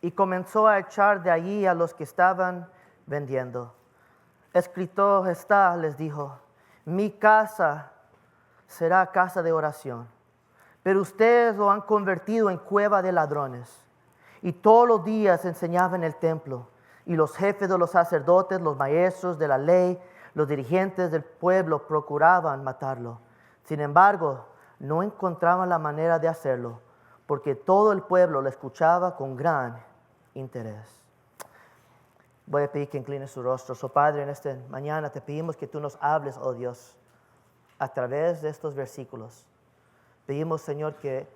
y comenzó a echar de allí a los que estaban vendiendo. Escrito está, les dijo, mi casa será casa de oración, pero ustedes lo han convertido en cueva de ladrones. Y todos los días enseñaba en el templo, y los jefes de los sacerdotes, los maestros de la ley, los dirigentes del pueblo procuraban matarlo. Sin embargo, no encontraban la manera de hacerlo, porque todo el pueblo lo escuchaba con gran interés. Voy a pedir que incline su rostro. Padre, en esta mañana te pedimos que tú nos hables, oh Dios, a través de estos versículos. Pedimos, Señor, que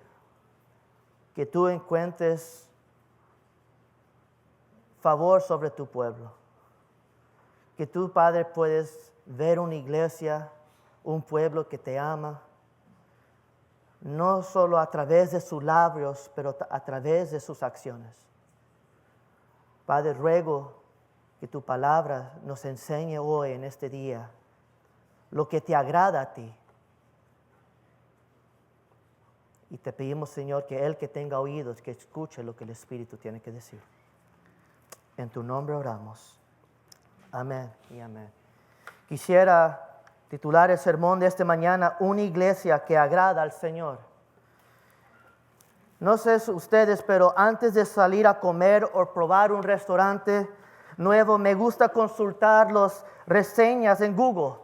tú encuentres favor sobre tu pueblo. Que tú, Padre, puedes ver una iglesia, un pueblo que te ama, no solo a través de sus labios, pero a través de sus acciones. Padre, ruego que tu palabra nos enseñe hoy en este día lo que te agrada a ti. Y te pedimos, Señor, que el que tenga oídos, que escuche lo que el Espíritu tiene que decir. En tu nombre oramos. Amén y amén. Quisiera titular el sermón de esta mañana, una iglesia que agrada al Señor. No sé ustedes, pero antes de salir a comer o probar un restaurante nuevo, me gusta consultar las reseñas en Google.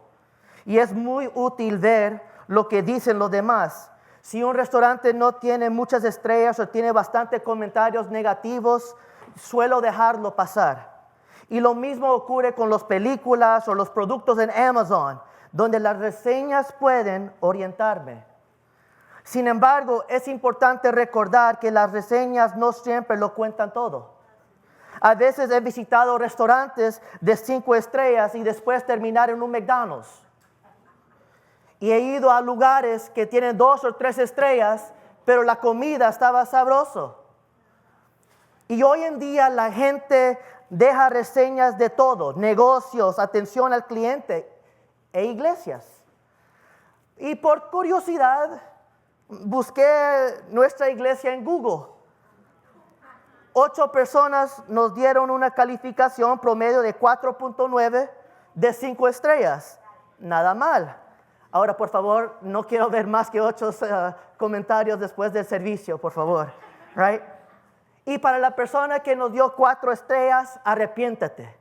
Y es muy útil ver lo que dicen los demás. Si un restaurante no tiene muchas estrellas o tiene bastantes comentarios negativos, suelo dejarlo pasar. Y lo mismo ocurre con las películas o los productos en Amazon, donde las reseñas pueden orientarme. Sin embargo, es importante recordar que las reseñas no siempre lo cuentan todo. A veces he visitado restaurantes de 5 estrellas y después terminar en un McDonald's. Y he ido a lugares que tienen 2 o 3 estrellas, pero la comida estaba sabrosa. Y hoy en día la gente deja reseñas de todo, negocios, atención al cliente e iglesias. Y por curiosidad busqué nuestra iglesia en Google. 8 personas nos dieron una calificación promedio de 4.9 de 5 estrellas. Nada mal. Ahora, por favor, no quiero ver más que 8 comentarios después del servicio, por favor. Right? Y para la persona que nos dio 4 estrellas, arrepiéntate.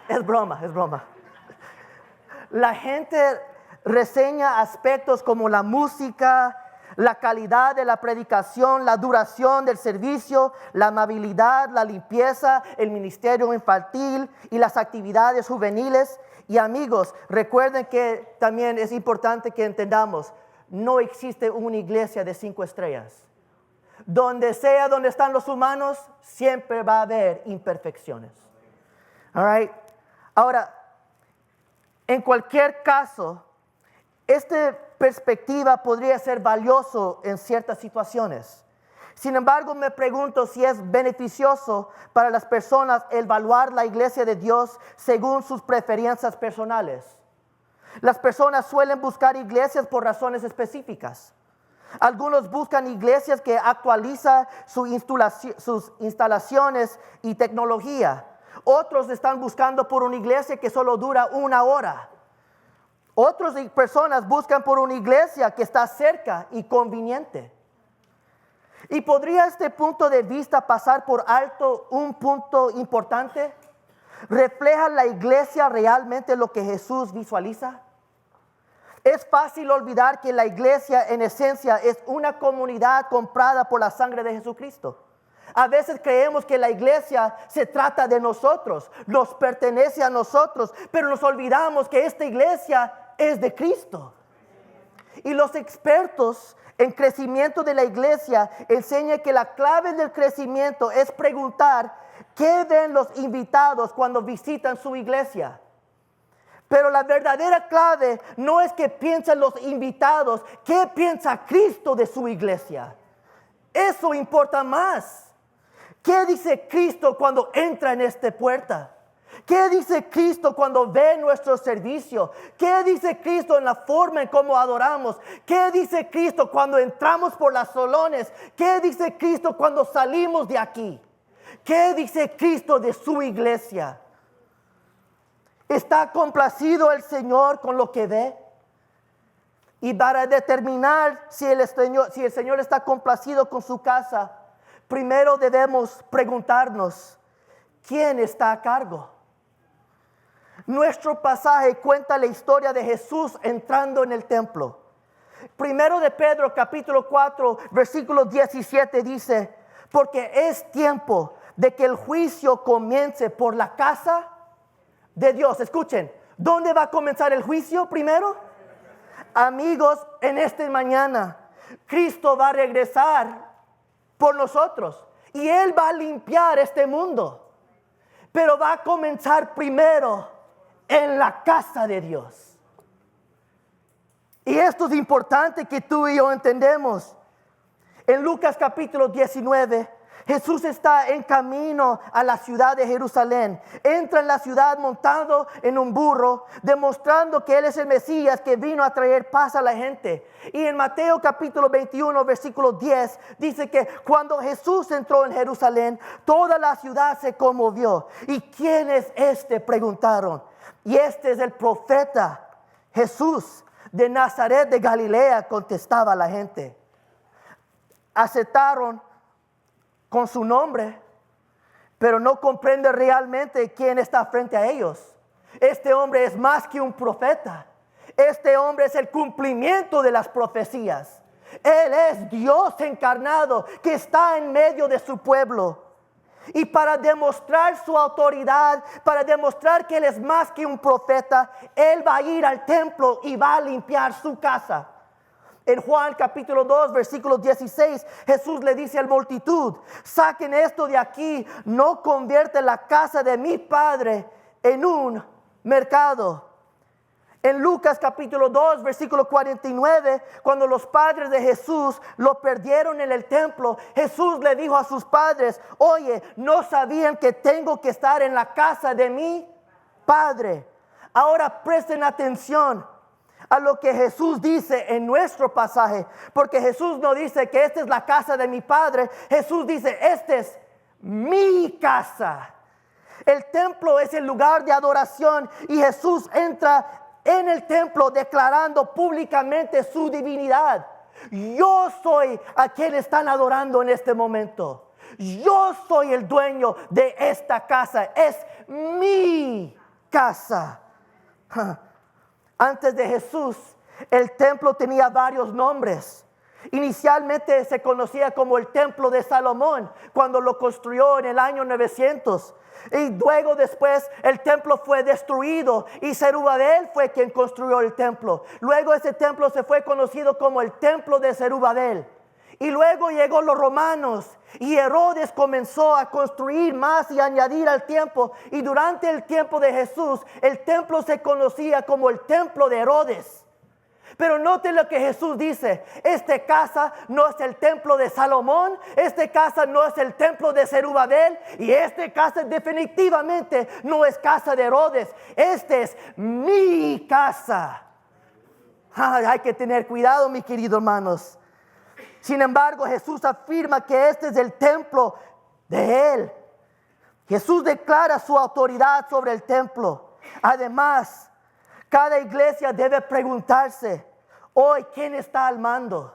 Es broma, es broma. La gente reseña aspectos como la música, la calidad de la predicación, la duración del servicio, la amabilidad, la limpieza, el ministerio infantil y las actividades juveniles. Y amigos, recuerden que también es importante que entendamos, no existe una iglesia de 5 estrellas. Donde sea donde están los humanos, siempre va a haber imperfecciones. All right? Ahora, en cualquier caso, esta perspectiva podría ser valioso en ciertas situaciones. Sin embargo, me pregunto si es beneficioso para las personas evaluar la iglesia de Dios según sus preferencias personales. Las personas suelen buscar iglesias por razones específicas. Algunos buscan iglesias que actualizan sus instalaciones y tecnología. Otros están buscando por una iglesia que solo dura 1 hora. Otras personas buscan por una iglesia que está cerca y conveniente. ¿Y podría este punto de vista pasar por alto un punto importante? ¿Refleja la iglesia realmente lo que Jesús visualiza? Es fácil olvidar que la iglesia en esencia es una comunidad comprada por la sangre de Jesucristo. A veces creemos que la iglesia se trata de nosotros, nos pertenece a nosotros, pero nos olvidamos que esta iglesia es de Cristo. Y los expertos en crecimiento de la iglesia enseñan que la clave del crecimiento es preguntar qué ven los invitados cuando visitan su iglesia. Pero la verdadera clave no es que piensan los invitados, qué piensa Cristo de su iglesia. Eso importa más. ¿Qué dice Cristo cuando entra en esta puerta? ¿Qué dice Cristo cuando ve nuestro servicio? ¿Qué dice Cristo en la forma en cómo adoramos? ¿Qué dice Cristo cuando entramos por las salones? ¿Qué dice Cristo cuando salimos de aquí? ¿Qué dice Cristo de su iglesia? ¿Está complacido el Señor con lo que ve? Y para determinar si el Señor está complacido con su casa, primero debemos preguntarnos, ¿quién está a cargo? Nuestro pasaje cuenta la historia de Jesús entrando en el templo. Primero de Pedro capítulo 4 versículo 17 dice, porque es tiempo de que el juicio comience por la casa de Dios. Escuchen, ¿dónde va a comenzar el juicio primero? Amigos, en esta mañana Cristo va a regresar por nosotros y Él va a limpiar este mundo, pero va a comenzar primero en la casa de Dios. Y esto es importante que tú y yo entendemos. En Lucas capítulo 19, Jesús está en camino a la ciudad de Jerusalén. Entra en la ciudad montado en un burro, demostrando que Él es el Mesías que vino a traer paz a la gente. Y en Mateo capítulo 21, versículo 10, dice que cuando Jesús entró en Jerusalén, toda la ciudad se conmovió. ¿Y quién es este?, preguntaron. Y este es el profeta Jesús de Nazaret de Galilea, contestaba la gente. Aceptaron con su nombre, pero no comprende realmente quién está frente a ellos. Este hombre es más que un profeta. Este hombre es el cumplimiento de las profecías. Él es Dios encarnado que está en medio de su pueblo. Y para demostrar su autoridad, para demostrar que Él es más que un profeta, Él va a ir al templo y va a limpiar su casa. En Juan capítulo 2, versículo 16, Jesús le dice a la multitud, saquen esto de aquí, no convierte la casa de mi Padre en un mercado. En Lucas capítulo 2, versículo 49, cuando los padres de Jesús lo perdieron en el templo, Jesús le dijo a sus padres, oye, ¿no sabían que tengo que estar en la casa de mi Padre? Ahora presten atención a lo que Jesús dice en nuestro pasaje, porque Jesús no dice que esta es la casa de mi Padre, Jesús dice, esta es mi casa. El templo es el lugar de adoración y Jesús entra en el templo declarando públicamente su divinidad. Yo soy a quien están adorando en este momento. Yo soy el dueño de esta casa, es mi casa. Antes de Jesús, el templo tenía varios nombres. Inicialmente se conocía como el templo de Salomón, cuando lo construyó en el año 900. Y luego después el templo fue destruido y Zerubabel fue quien construyó el templo. Luego ese templo se fue conocido como el templo de Zerubabel. Y luego llegó los romanos y Herodes comenzó a construir más y añadir al tiempo. Y durante el tiempo de Jesús, el templo se conocía como el templo de Herodes. Pero note lo que Jesús dice, esta casa no es el templo de Salomón, esta casa no es el templo de Zerubabel y esta casa definitivamente no es casa de Herodes, esta es mi casa. Hay que tener cuidado, mis queridos hermanos. Sin embargo, Jesús afirma que este es el templo de Él. Jesús declara su autoridad sobre el templo. Además, cada iglesia debe preguntarse, hoy, ¿quién está al mando?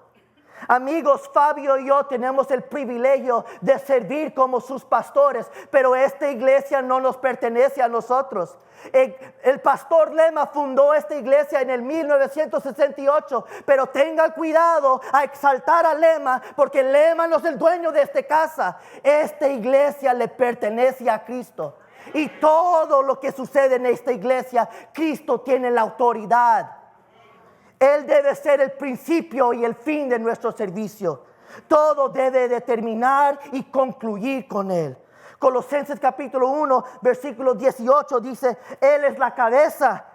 Amigos, Fabio y yo tenemos el privilegio de servir como sus pastores, pero esta iglesia no nos pertenece a nosotros. El pastor Lema fundó esta iglesia en el 1968, pero tenga cuidado a exaltar a Lema, porque Lema no es el dueño de esta casa. Esta iglesia le pertenece a Cristo. Y todo lo que sucede en esta iglesia, Cristo tiene la autoridad. Él debe ser el principio y el fin de nuestro servicio. Todo debe determinar y concluir con Él. Colosenses capítulo 1, versículo 18 dice, Él es la cabeza,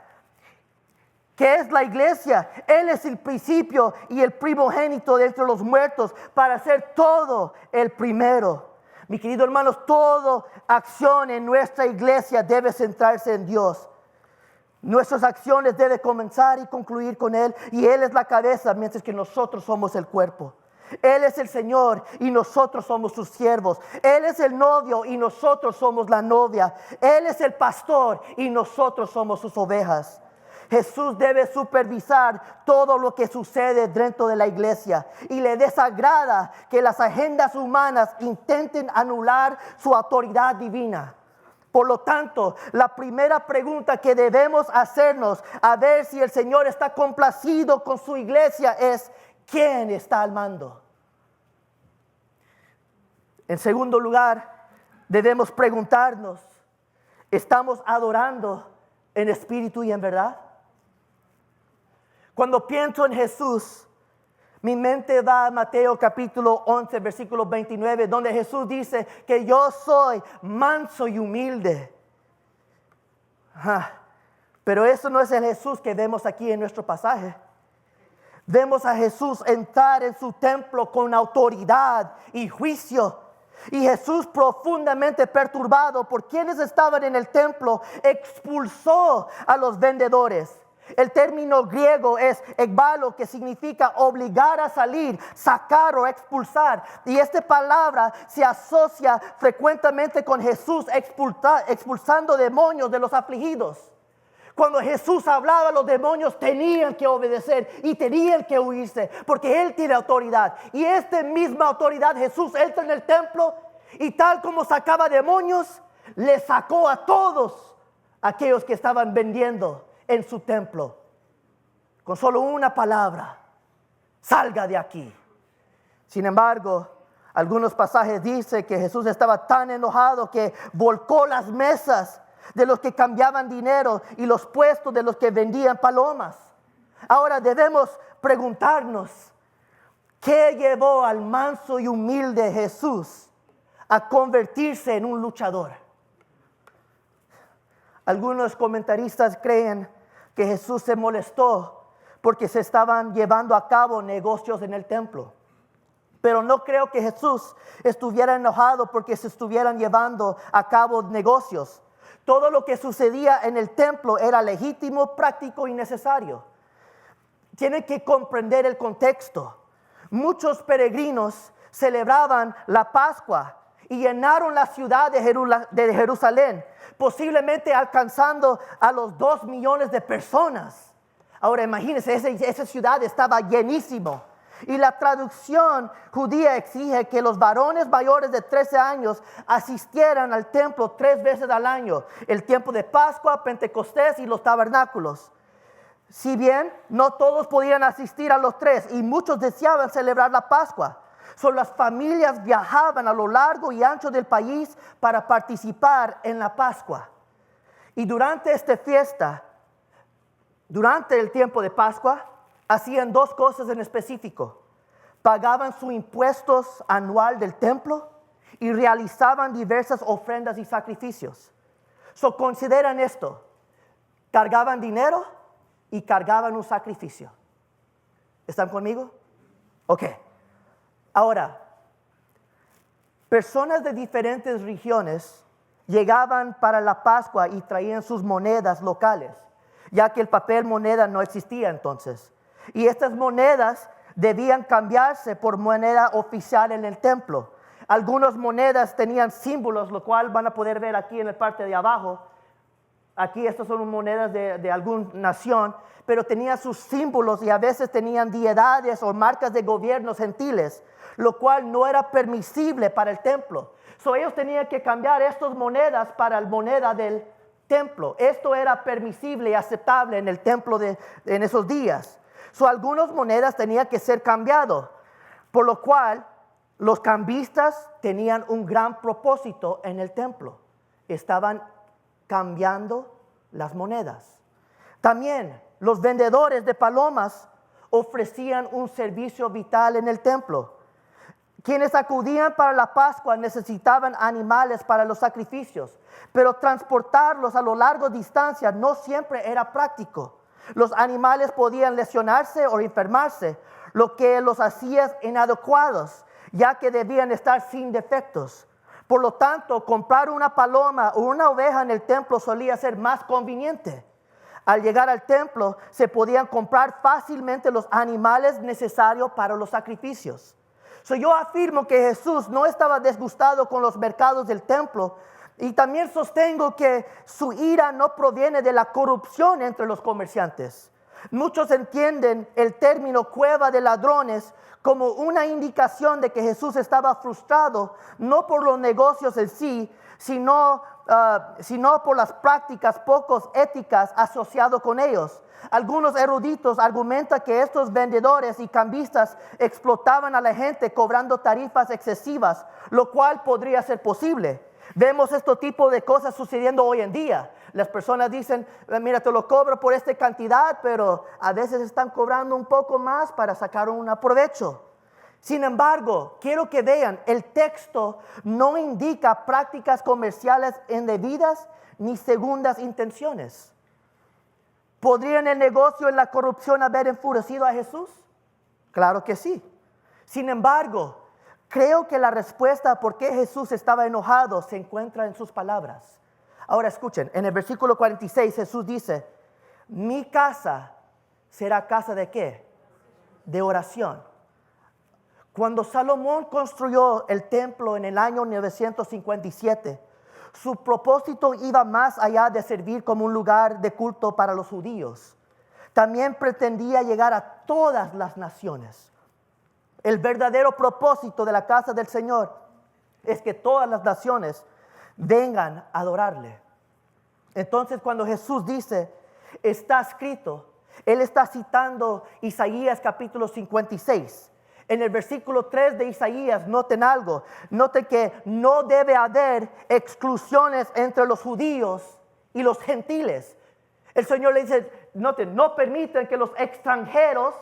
que es la iglesia. Él es el principio y el primogénito de entre los muertos para ser todo el primero. Mi querido hermanos, toda acción en nuestra iglesia debe centrarse en Dios. Nuestras acciones deben comenzar y concluir con Él, y Él es la cabeza, mientras que nosotros somos el cuerpo. Él es el Señor y nosotros somos sus siervos. Él es el novio y nosotros somos la novia. Él es el pastor y nosotros somos sus ovejas. Jesús debe supervisar todo lo que sucede dentro de la iglesia, y le desagrada que las agendas humanas intenten anular su autoridad divina. Por lo tanto, la primera pregunta que debemos hacernos a ver si el Señor está complacido con su iglesia es: ¿quién está al mando? En segundo lugar, debemos preguntarnos: ¿estamos adorando en espíritu y en verdad? Cuando pienso en Jesús, mi mente va a Mateo capítulo 11, versículo 29, donde Jesús dice que yo soy manso y humilde. Pero eso no es el Jesús que vemos aquí en nuestro pasaje. Vemos a Jesús entrar en su templo con autoridad y juicio. Y Jesús, profundamente perturbado por quienes estaban en el templo, expulsó a los vendedores. El término griego es ekbalo, que significa obligar a salir, sacar o expulsar. Y esta palabra se asocia frecuentemente con Jesús expulsando demonios de los afligidos. Cuando Jesús hablaba, los demonios tenían que obedecer y tenían que huirse, porque Él tiene autoridad. Y esta misma autoridad, Jesús entra en el templo y tal como sacaba demonios, le sacó a todos aquellos que estaban vendiendo en su templo. Con solo una palabra: salga de aquí. Sin embargo, algunos pasajes dicen que Jesús estaba tan enojado que volcó las mesas de los que cambiaban dinero y los puestos de los que vendían palomas. Ahora debemos preguntarnos: ¿qué llevó al manso y humilde Jesús a convertirse en un luchador? Algunos comentaristas creen que Jesús se molestó porque se estaban llevando a cabo negocios en el templo. Pero no creo que Jesús estuviera enojado porque se estuvieran llevando a cabo negocios. Todo lo que sucedía en el templo era legítimo, práctico y necesario. Tienen que comprender el contexto. Muchos peregrinos celebraban la Pascua y llenaron la ciudad de Jerusalén, posiblemente alcanzando a los 2 millones de personas. Ahora imagínense, esa ciudad estaba llenísimo. Y la traducción judía exige que los varones mayores de 13 años asistieran al templo 3 veces al año: el tiempo de Pascua, Pentecostés y los tabernáculos. Si bien no todos podían asistir a los 3 y muchos deseaban celebrar la Pascua, las familias viajaban a lo largo y ancho del país para participar en la Pascua. Y durante esta fiesta, durante el tiempo de Pascua, hacían 2 cosas en específico: pagaban su impuestos anual del templo y realizaban diversas ofrendas y sacrificios. Consideran esto: cargaban dinero y cargaban un sacrificio. ¿Están conmigo? Ok. Ahora, personas de diferentes regiones llegaban para la Pascua y traían sus monedas locales, ya que el papel moneda no existía entonces. Y estas monedas debían cambiarse por moneda oficial en el templo. Algunas monedas tenían símbolos, lo cual van a poder ver aquí en la parte de abajo. Aquí estas son monedas de alguna nación, pero tenían sus símbolos y a veces tenían deidades o marcas de gobiernos gentiles, lo cual no era permisible para el templo. Ellos tenían que cambiar estas monedas para la moneda del templo. Esto era permisible y aceptable en el templo en esos días. Algunas monedas tenían que ser cambiadas, por lo cual los cambistas tenían un gran propósito en el templo. Estaban cambiando las monedas. También los vendedores de palomas ofrecían un servicio vital en el templo. Quienes acudían para la Pascua necesitaban animales para los sacrificios, pero transportarlos a lo largo distancias no siempre era práctico. Los animales podían lesionarse o enfermarse, lo que los hacía inadecuados, ya que debían estar sin defectos. Por lo tanto, comprar una paloma o una oveja en el templo solía ser más conveniente. Al llegar al templo, se podían comprar fácilmente los animales necesarios para los sacrificios. Yo afirmo que Jesús no estaba disgustado con los mercados del templo, y también sostengo que su ira no proviene de la corrupción entre los comerciantes. Muchos entienden el término cueva de ladrones como una indicación de que Jesús estaba frustrado, no por los negocios en sí, sino por las prácticas poco éticas asociadas con ellos. Algunos eruditos argumentan que estos vendedores y cambistas explotaban a la gente cobrando tarifas excesivas, lo cual podría ser posible. Vemos este tipo de cosas sucediendo hoy en día. Las personas dicen, mira, te lo cobro por esta cantidad, pero a veces están cobrando un poco más para sacar un provecho. Sin embargo, quiero que vean, el texto no indica prácticas comerciales indebidas ni segundas intenciones. ¿Podrían el negocio y la corrupción haber enfurecido a Jesús? Claro que sí. Sin embargo, creo que la respuesta a por qué Jesús estaba enojado se encuentra en sus palabras. Ahora escuchen, en el versículo 46 Jesús dice, mi casa será casa ¿de qué? De oración. Cuando Salomón construyó el templo en el año 957, su propósito iba más allá de servir como un lugar de culto para los judíos. También pretendía llegar a todas las naciones. El verdadero propósito de la casa del Señor es que todas las naciones vengan a adorarle. Entonces, cuando Jesús dice, está escrito, Él está citando Isaías capítulo 56. En el versículo 3 de Isaías, noten algo. Noten que no debe haber exclusiones entre los judíos y los gentiles. El Señor le dice, noten, no permiten que los extranjeros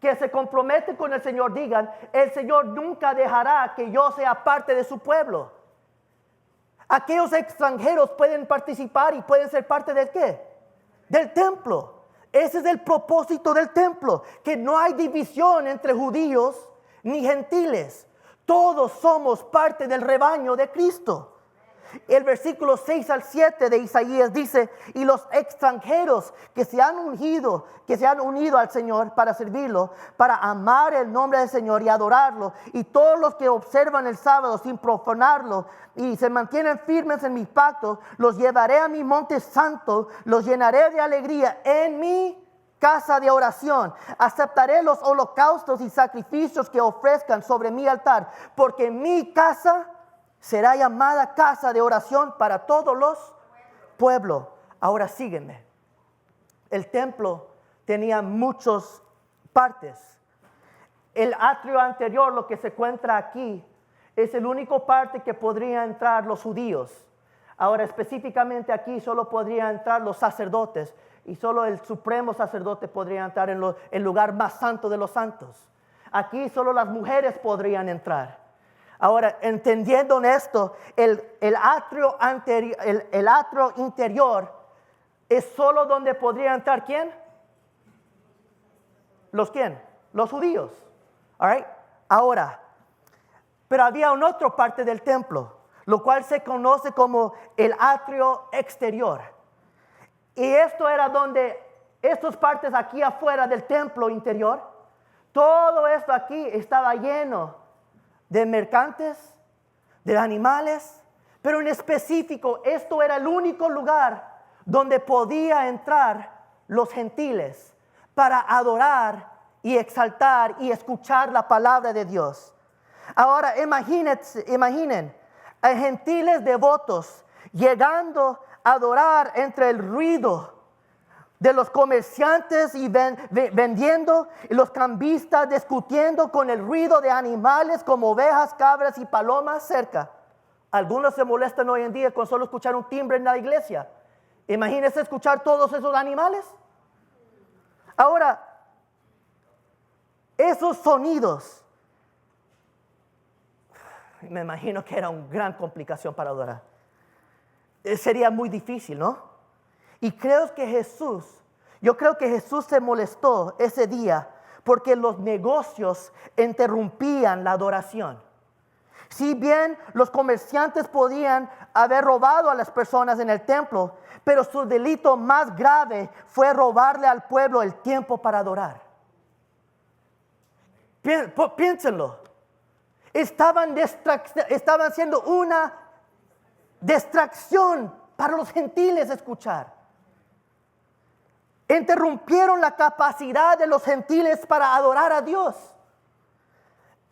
que se comprometen con el Señor digan, el Señor nunca dejará que yo sea parte de su pueblo. Aquellos extranjeros pueden participar y pueden ser parte ¿del qué? Del templo. Ese es el propósito del templo, que no hay división entre judíos ni gentiles. Todos somos parte del rebaño de Cristo. El versículo 6 al 7 de Isaías dice, y los extranjeros que se han unido al Señor para servirlo, para amar el nombre del Señor y adorarlo, y todos los que observan el sábado sin profanarlo y se mantienen firmes en mis pactos, los llevaré a mi monte santo, los llenaré de alegría en mi casa de oración. Aceptaré los holocaustos y sacrificios que ofrezcan sobre mi altar, porque mi casa será llamada casa de oración para todos los pueblos. Ahora sígueme. El templo tenía muchas partes. El atrio anterior, lo que se encuentra aquí, es el único parte que podrían entrar los judíos. Ahora específicamente aquí solo podrían entrar los sacerdotes, y solo el supremo sacerdote podría entrar en el lugar más santo de los santos. Aquí solo las mujeres podrían entrar. Ahora, entendiendo esto, el atrio interior es solo donde podría entrar ¿quién? ¿Quién? Los judíos. All right? Ahora, pero había una otra parte del templo, lo cual se conoce como el atrio exterior. Y esto era donde estas partes aquí afuera del templo interior, todo esto aquí estaba lleno de mercantes, de animales, pero en específico esto era el único lugar donde podía entrar los gentiles para adorar y exaltar y escuchar la palabra de Dios. Ahora imaginen a gentiles devotos llegando a adorar entre el ruido de los comerciantes y vendiendo, y los cambistas discutiendo con el ruido de animales como ovejas, cabras y palomas cerca. Algunos se molestan hoy en día con solo escuchar un timbre en la iglesia. Imagínense escuchar todos esos animales. Ahora, esos sonidos, me imagino que era una gran complicación para adorar. Sería muy difícil, ¿no? Y yo creo que Jesús se molestó ese día porque los negocios interrumpían la adoración. Si bien los comerciantes podían haber robado a las personas en el templo, pero su delito más grave fue robarle al pueblo el tiempo para adorar. Piénsenlo. Estaban siendo una distracción para los gentiles escuchar. Interrumpieron la capacidad de los gentiles para adorar a Dios.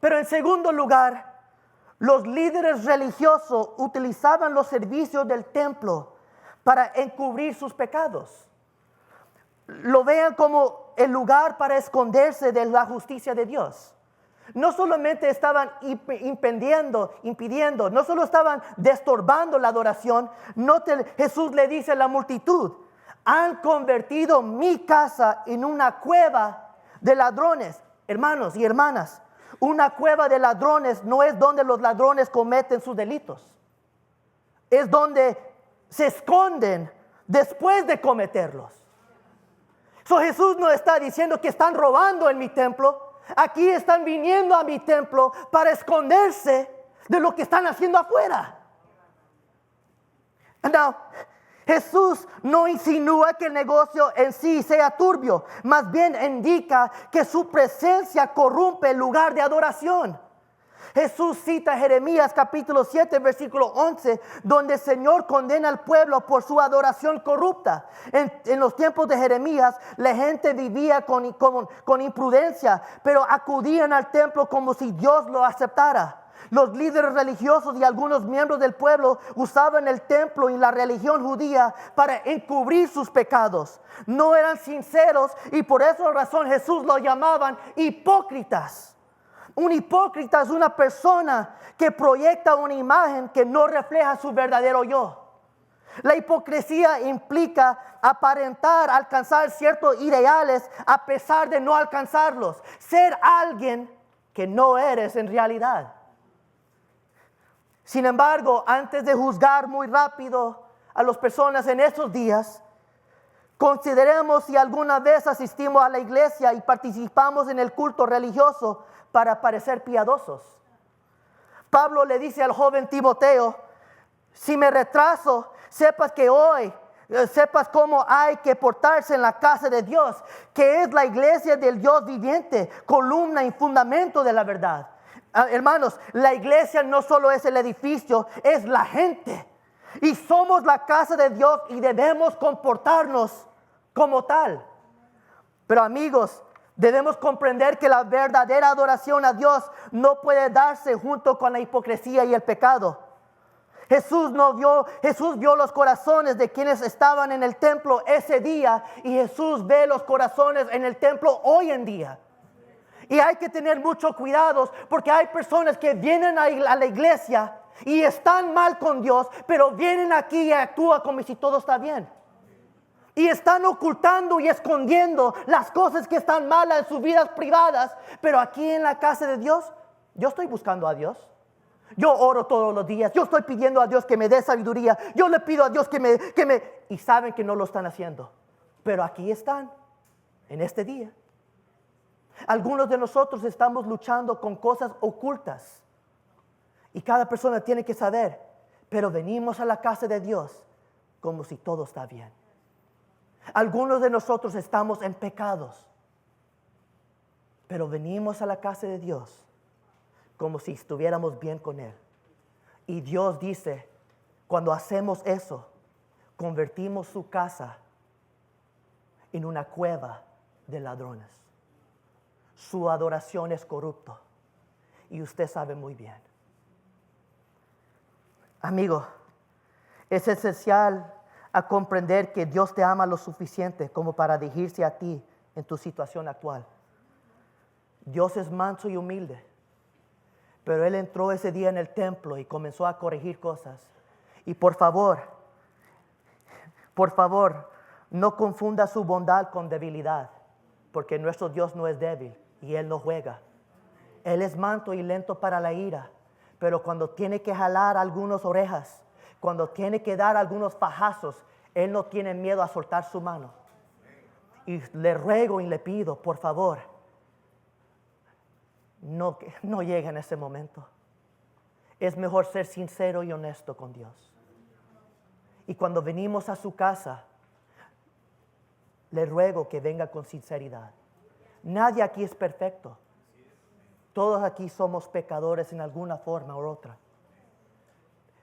Pero en segundo lugar, los líderes religiosos utilizaban los servicios del templo para encubrir sus pecados. Lo vean como el lugar para esconderse de la justicia de Dios. No solamente estaban impidiendo, no solo estaban destorbando la adoración. Jesús le dice a la multitud: han convertido mi casa en una cueva de ladrones. Hermanos y hermanas, una cueva de ladrones no es donde los ladrones cometen sus delitos. Es donde se esconden después de cometerlos. Jesús no está diciendo que están robando en mi templo. Aquí están viniendo a mi templo para esconderse de lo que están haciendo afuera. Now, Jesús no insinúa que el negocio en sí sea turbio, más bien indica que su presencia corrompe el lugar de adoración. Jesús cita Jeremías capítulo 7 versículo 11, donde el Señor condena al pueblo por su adoración corrupta. En los tiempos de Jeremías, la gente vivía con imprudencia, pero acudían al templo como si Dios lo aceptara. Los líderes religiosos y algunos miembros del pueblo usaban el templo y la religión judía para encubrir sus pecados. No eran sinceros y por esa razón Jesús los llamaban hipócritas. Un hipócrita es una persona que proyecta una imagen que no refleja su verdadero yo. La hipocresía implica aparentar alcanzar ciertos ideales a pesar de no alcanzarlos. Ser alguien que no eres en realidad. Sin embargo, antes de juzgar muy rápido a las personas en estos días, consideremos si alguna vez asistimos a la iglesia y participamos en el culto religioso para parecer piadosos. Pablo le dice al joven Timoteo: si me retraso, sepas cómo hay que portarse en la casa de Dios, que es la iglesia del Dios viviente, columna y fundamento de la verdad. Hermanos, la iglesia no solo es el edificio, es la gente. Y somos la casa de Dios y debemos comportarnos como tal. Pero amigos, debemos comprender que la verdadera adoración a Dios no puede darse junto con la hipocresía y el pecado. Jesús vio los corazones de quienes estaban en el templo ese día, y Jesús ve los corazones en el templo hoy en día. Y hay que tener mucho cuidado porque hay personas que vienen a la iglesia y están mal con Dios, pero vienen aquí y actúan como si todo está bien. Y están ocultando y escondiendo las cosas que están malas en sus vidas privadas. Pero aquí en la casa de Dios, yo estoy buscando a Dios. Yo oro todos los días. Yo estoy pidiendo a Dios que me dé sabiduría. Yo le pido a Dios que me... Y saben que no lo están haciendo. Pero aquí están, en este día. Algunos de nosotros estamos luchando con cosas ocultas. Y cada persona tiene que saber. Pero venimos a la casa de Dios como si todo está bien. Algunos de nosotros estamos en pecados, pero venimos a la casa de Dios como si estuviéramos bien con Él. Y Dios dice, cuando hacemos eso, convertimos su casa en una cueva de ladrones. Su adoración es corrupto y usted sabe muy bien. Amigo, es esencial a comprender que Dios te ama lo suficiente como para dirigirse a ti en tu situación actual. Dios es manso y humilde, pero Él entró ese día en el templo y comenzó a corregir cosas. Y por favor, no confunda su bondad con debilidad, porque nuestro Dios no es débil y Él no juega. Él es manso y lento para la ira, pero cuando tiene que jalar algunas orejas, cuando tiene que dar algunos fajazos, Él no tiene miedo a soltar su mano. Y le ruego y le pido, por favor, no llegue en ese momento. Es mejor ser sincero y honesto con Dios. Y cuando venimos a su casa, le ruego que venga con sinceridad. Nadie aquí es perfecto. Todos aquí somos pecadores en alguna forma u otra.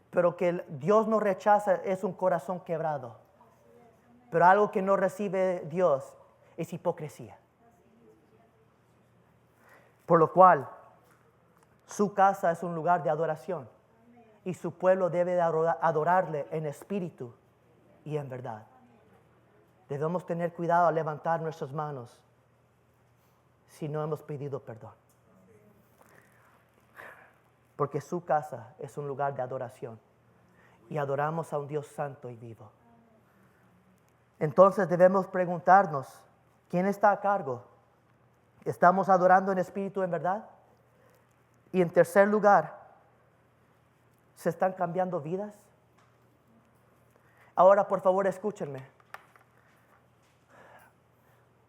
Pero que Dios no rechaza es un corazón quebrado. Pero algo que no recibe Dios es hipocresía. Por lo cual, su casa es un lugar de adoración. Y su pueblo debe de adorarle en espíritu y en verdad. Debemos tener cuidado al levantar nuestras manos si no hemos pedido perdón. Porque su casa es un lugar de adoración. Y adoramos a un Dios santo y vivo. Entonces debemos preguntarnos, ¿quién está a cargo? ¿Estamos adorando en espíritu y en verdad? Y en tercer lugar, ¿se están cambiando vidas? Ahora, por favor, escúchenme.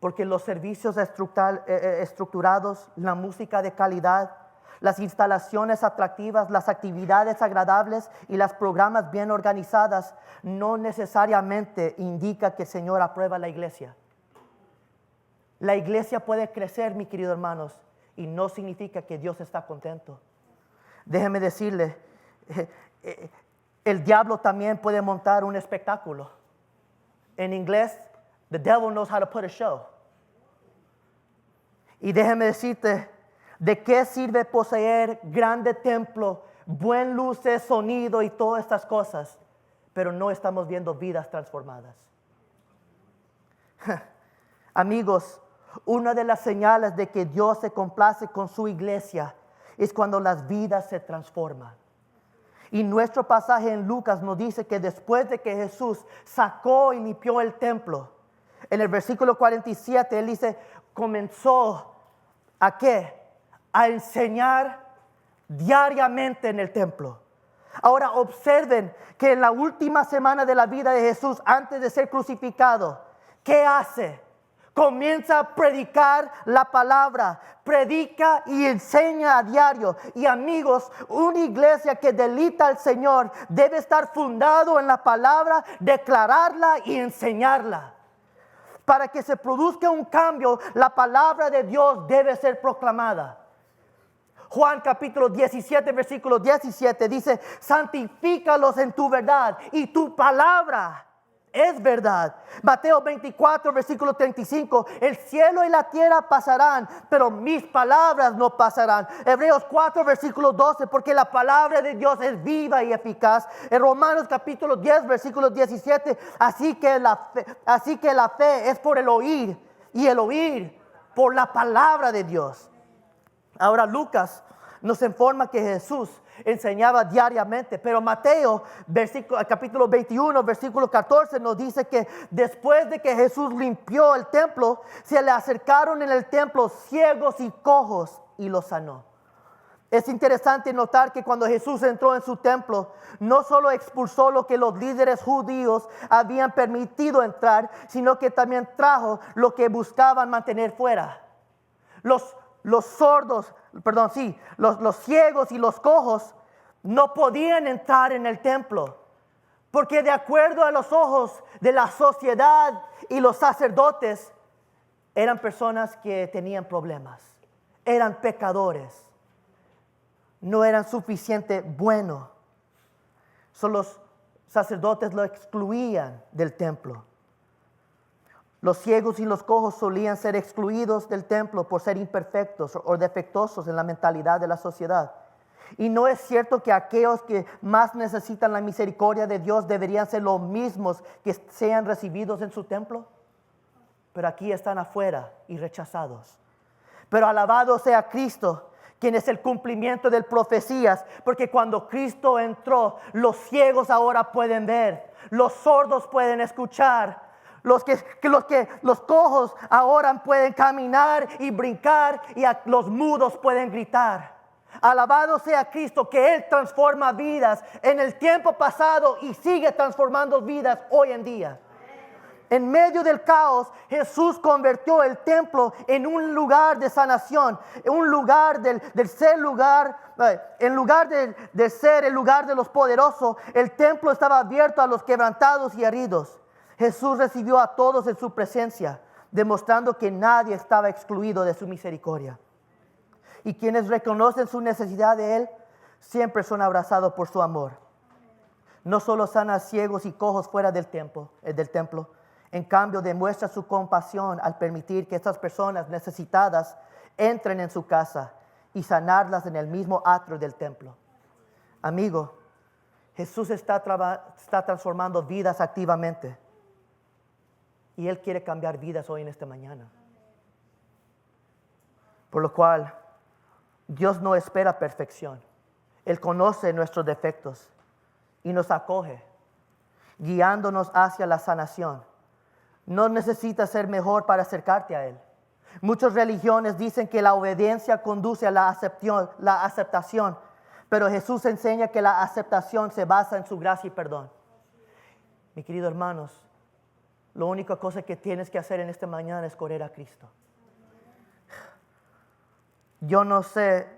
Porque los servicios estructurados, la música de calidad, las instalaciones atractivas, las actividades agradables y los programas bien organizadas no necesariamente indica que el Señor aprueba la iglesia. La iglesia puede crecer, mis queridos hermanos, y no significa que Dios está contento. Déjeme decirle, el diablo también puede montar un espectáculo. En inglés, the devil knows how to put a show. Y déjeme decirte, ¿de qué sirve poseer grande templo, buen luces, sonido y todas estas cosas, pero no estamos viendo vidas transformadas? Amigos, una de las señales de que Dios se complace con su iglesia es cuando las vidas se transforman. Y nuestro pasaje en Lucas nos dice que después de que Jesús sacó y limpió el templo, en el versículo 47 él dice, comenzó ¿a qué? A enseñar diariamente en el templo. Ahora observen que en la última semana de la vida de Jesús, antes de ser crucificado, ¿qué hace? Comienza a predicar la palabra, predica y enseña a diario. Y amigos, una iglesia que delita al Señor debe estar fundado en la palabra, declararla y enseñarla. Para que se produzca un cambio, la palabra de Dios debe ser proclamada. Juan capítulo 17, versículo 17 dice, santifícalos en tu verdad y tu palabra es verdad. Mateo 24, versículo 35, el cielo y la tierra pasarán, pero mis palabras no pasarán. Hebreos 4, versículo 12, porque la palabra de Dios es viva y eficaz. En Romanos capítulo 10, versículo 17, así que la fe es por el oír y el oír por la palabra de Dios. Ahora Lucas nos informa que Jesús enseñaba diariamente, pero Mateo capítulo 21, versículo 14 nos dice que después de que Jesús limpió el templo, se le acercaron en el templo ciegos y cojos y los sanó. Es interesante notar que cuando Jesús entró en su templo, no solo expulsó lo que los líderes judíos habían permitido entrar, sino que también trajo lo que buscaban mantener fuera. Los ciegos y los cojos no podían entrar en el templo, porque de acuerdo a los ojos de la sociedad y los sacerdotes, eran personas que tenían problemas, eran pecadores, no eran suficientemente buenos. Solo los sacerdotes lo excluían del templo. Los ciegos y los cojos solían ser excluidos del templo por ser imperfectos o defectuosos en la mentalidad de la sociedad. Y no es cierto que aquellos que más necesitan la misericordia de Dios deberían ser los mismos que sean recibidos en su templo. Pero aquí están afuera y rechazados. Pero alabado sea Cristo, quien es el cumplimiento de profecías, porque cuando Cristo entró, los ciegos ahora pueden ver, los sordos pueden escuchar. Los cojos ahora pueden caminar y brincar y los mudos pueden gritar. Alabado sea Cristo, que Él transforma vidas en el tiempo pasado y sigue transformando vidas hoy en día. En medio del caos, Jesús convirtió el templo en un lugar de sanación, un lugar del ser lugar en lugar de ser el lugar de los poderosos, el templo estaba abierto a los quebrantados y heridos. Jesús recibió a todos en su presencia, demostrando que nadie estaba excluido de su misericordia. Y quienes reconocen su necesidad de Él, siempre son abrazados por su amor. No solo sana a ciegos y cojos fuera del templo, en cambio demuestra su compasión al permitir que estas personas necesitadas entren en su casa y sanarlas en el mismo atrio del templo. Amigo, Jesús está transformando vidas activamente. Y Él quiere cambiar vidas hoy en esta mañana. Por lo cual, Dios no espera perfección. Él conoce nuestros defectos y nos acoge, guiándonos hacia la sanación. No necesitas ser mejor para acercarte a Él. Muchas religiones dicen que la obediencia conduce a la aceptación, pero Jesús enseña que la aceptación se basa en su gracia y perdón. Mis queridos hermanos, la única cosa que tienes que hacer en esta mañana es correr a Cristo. Yo no sé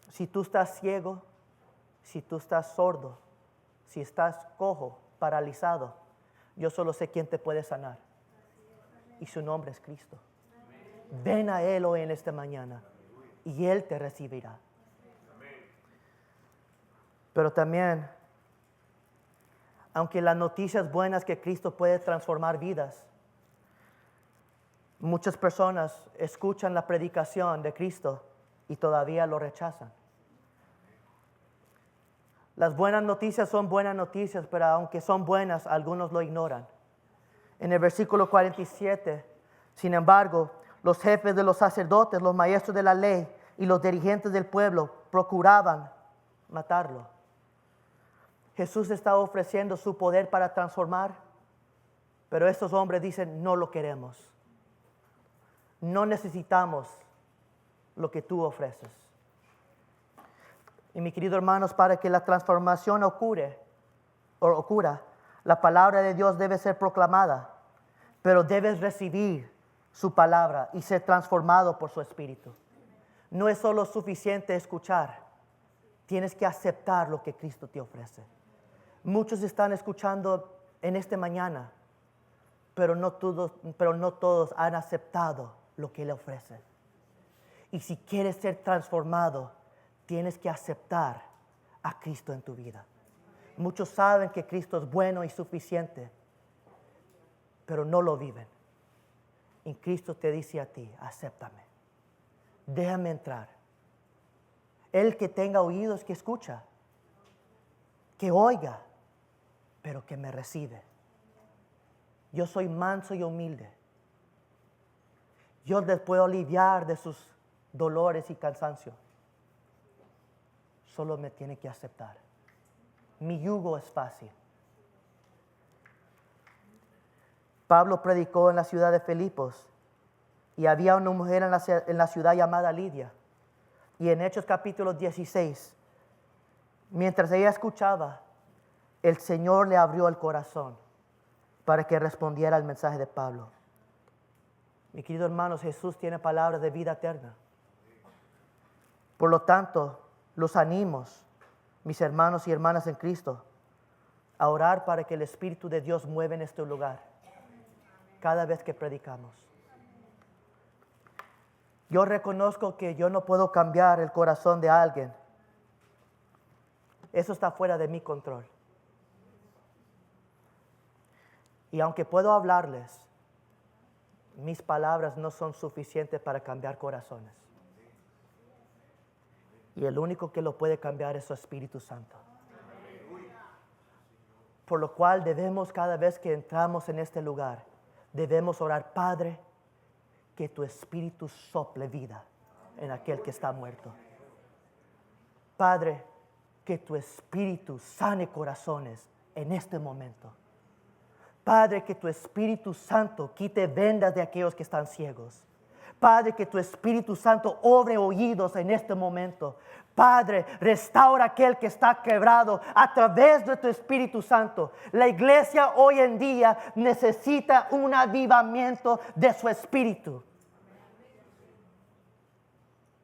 si tú estás ciego, si tú estás sordo, si estás cojo, paralizado. Yo solo sé quién te puede sanar. Y su nombre es Cristo. Ven a Él hoy en esta mañana y Él te recibirá. Pero también, aunque la noticia es buena es que Cristo puede transformar vidas, muchas personas escuchan la predicación de Cristo y todavía lo rechazan. Las buenas noticias son buenas noticias, pero aunque son buenas, algunos lo ignoran. En el versículo 47, sin embargo, los jefes de los sacerdotes, los maestros de la ley y los dirigentes del pueblo procuraban matarlo. Jesús está ofreciendo su poder para transformar, pero estos hombres dicen, no lo queremos. No necesitamos lo que tú ofreces. Y mis queridos hermanos, para que la transformación ocurra, la palabra de Dios debe ser proclamada, pero debes recibir su palabra y ser transformado por su Espíritu. No es solo suficiente escuchar, tienes que aceptar lo que Cristo te ofrece. Muchos están escuchando en esta mañana, pero no todos han aceptado lo que Él ofrece. Y si quieres ser transformado, tienes que aceptar a Cristo en tu vida. Muchos saben que Cristo es bueno y suficiente, pero no lo viven. Y Cristo te dice a ti, acéptame, déjame entrar. El que tenga oídos que escucha, que oiga, pero que me recibe. Yo soy manso y humilde. Yo les puedo aliviar de sus dolores y cansancio. Solo me tiene que aceptar. Mi yugo es fácil. Pablo predicó en la ciudad de Filipos y había una mujer en la ciudad llamada Lidia. Y en Hechos capítulo 16, mientras ella escuchaba, el Señor le abrió el corazón para que respondiera al mensaje de Pablo. Mis queridos hermanos, Jesús tiene palabras de vida eterna. Por lo tanto, los animos, mis hermanos y hermanas en Cristo, a orar para que el Espíritu de Dios mueva en este lugar cada vez que predicamos. Yo reconozco que yo no puedo cambiar el corazón de alguien. Eso está fuera de mi control. Y aunque puedo hablarles, mis palabras no son suficientes para cambiar corazones. Y el único que lo puede cambiar es su Espíritu Santo. Por lo cual debemos, cada vez que entramos en este lugar, debemos orar, Padre, que tu Espíritu sople vida en aquel que está muerto. Padre, que tu Espíritu sane corazones en este momento. Padre, que tu Espíritu Santo quite vendas de aquellos que están ciegos. Padre, que tu Espíritu Santo obre oídos en este momento. Padre, restaura aquel que está quebrado a través de tu Espíritu Santo. La iglesia hoy en día necesita un avivamiento de su Espíritu.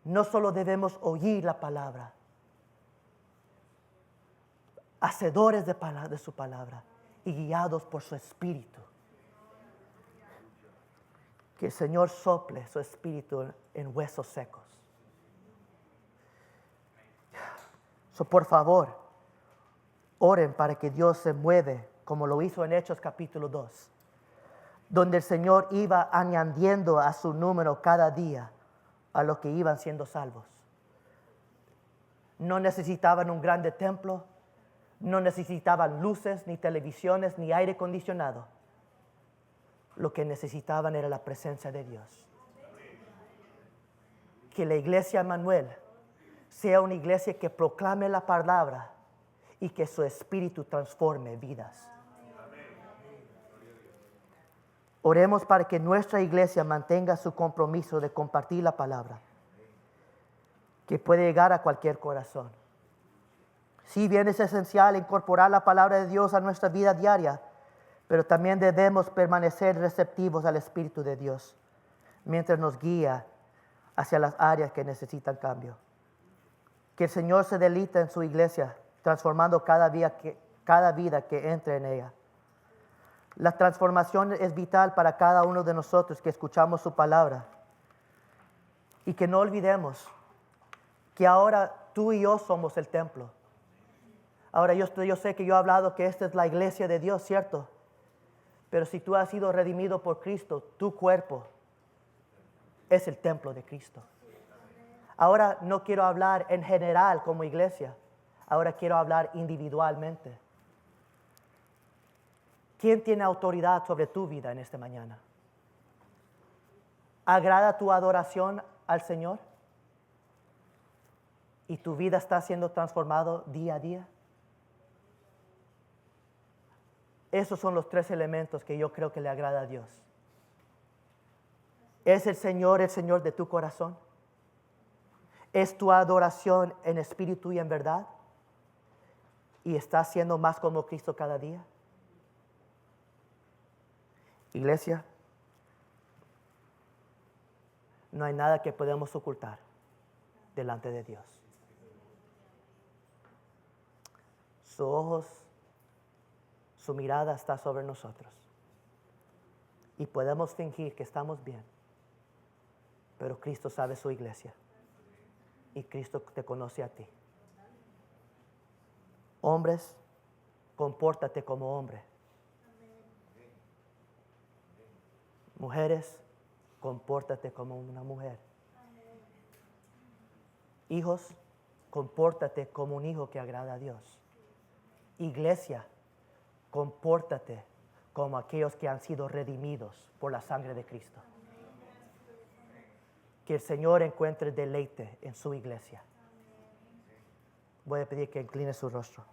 no solo debemos oír la palabra, hacedores de su palabra y guiados por su espíritu. Que el Señor sople su espíritu en huesos secos. Por favor, oren para que Dios se mueve como lo hizo en Hechos capítulo 2, donde el Señor iba añadiendo a su número cada día a los que iban siendo salvos. No necesitaban un grande templo, no necesitaban luces, ni televisiones, ni aire acondicionado. Lo que necesitaban era la presencia de Dios. Que la iglesia Manuel sea una iglesia que proclame la palabra y que su espíritu transforme vidas. Oremos para que nuestra iglesia mantenga su compromiso de compartir la palabra, que puede llegar a cualquier corazón. Si bien es esencial incorporar la palabra de Dios a nuestra vida diaria, pero también debemos permanecer receptivos al Espíritu de Dios mientras nos guía hacia las áreas que necesitan cambio. Que el Señor se deleite en su iglesia, transformando cada vida que entre en ella. La transformación es vital para cada uno de nosotros que escuchamos su palabra. Y que no olvidemos que ahora tú y yo somos el templo. Ahora yo sé que yo he hablado que esta es la iglesia de Dios, ¿cierto? Pero si tú has sido redimido por Cristo, tu cuerpo es el templo de Cristo. Ahora no quiero hablar en general como iglesia. Ahora quiero hablar individualmente. ¿Quién tiene autoridad sobre tu vida en esta mañana? ¿Agrada tu adoración al Señor? ¿Y tu vida está siendo transformada día a día? Esos son los 3 elementos que yo creo que le agrada a Dios. ¿Es el Señor de tu corazón? ¿Es tu adoración en espíritu y en verdad? ¿Y estás siendo más como Cristo cada día? Iglesia, no hay nada que podamos ocultar delante de Dios. Sus ojos, su mirada está sobre nosotros. Y podemos fingir que estamos bien, pero Cristo sabe su iglesia. Y Cristo te conoce a ti. Hombres, compórtate como hombre. Mujeres, compórtate como una mujer. Hijos, compórtate como un hijo que agrada a Dios. Iglesia, compórtate como aquellos que han sido redimidos por la sangre de Cristo. Que el Señor encuentre deleite en su iglesia. Voy a pedir que incline su rostro.